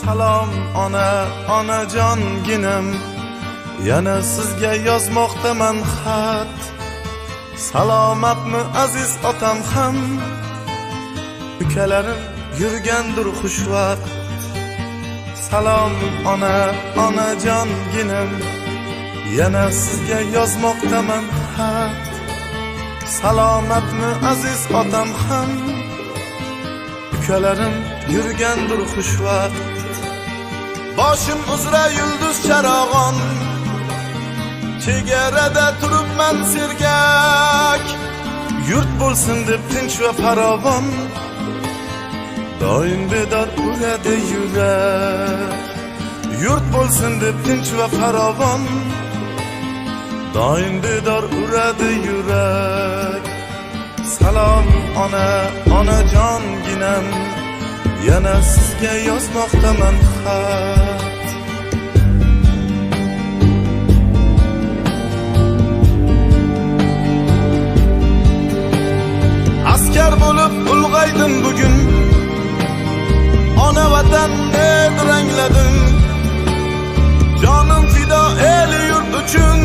Salom onajonginim, yana sizga yozmoqdaman xat. Salomatmi aziz otam ham, ukalarim yurgandir xushvaqt. Salom onajonginim, yana sizga yozmoqdaman xat. Salomatmi aziz otam ham, ukalarim yurgandir xushvaqt. Boshim uzra yulduz charog'on, chegarada turibman sergak. Yurt bo'lsin deb tinch va farovon, doim bedor uradi yurak. Yurt bo'lsin deb tinch va farovon, doim bedor uradi yurak. Salom onajonginam, yana sizga yozmoqdaman xat. Askar bo'lib ulg'aydim bugun, ona vatanni rangladim. Jonim fido el yurt uchun,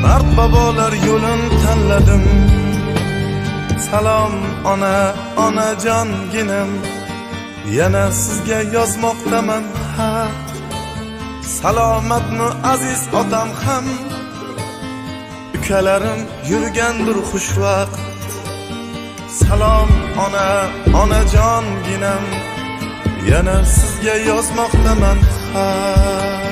mard bobolar yo'lin tanladim. Salom onajonginim, yana sizga yozmoqdaman xat. Salomatmi aziz otam ham, ukalarim yurgandir xushvaqt. Salom onajonginam, yana sizga yozmoqdaman xat.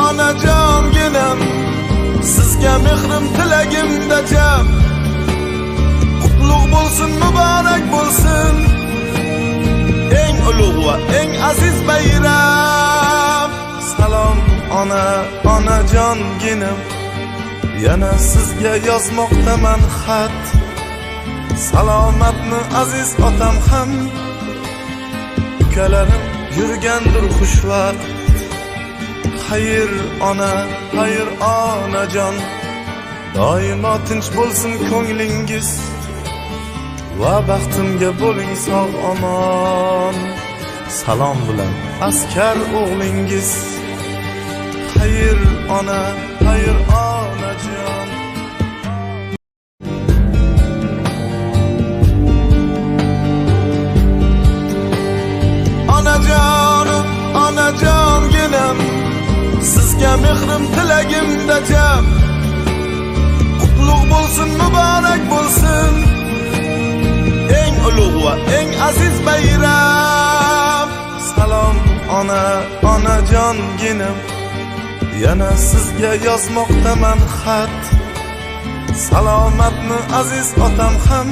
Onajonginam, sizga mehrim tilagimda jam. Qutlug' bo'lsin, muborak bo'lsin, eng ulug' va eng aziz bayram. Salom onajonginim, yana sizga yozmoqdaman xat. Salomatmi aziz otam ham, ukalarim yurgandir xushvaqt. Xayr onajon, doimo tinch bo'lsin ko'nglingiz, va baxtimga bo'ling sog' omon. Salom bilan askar o'g'lingiz. Xayr onajon. Onajonginam, sizga mehrim tilagimda jam. Qutlug' bo'lsin, muborak bo'lsin, eng ulug' va eng aziz bayram. Salom onajonginim, yana sizga yozmoqdaman xat. Salomatmi aziz otam ham,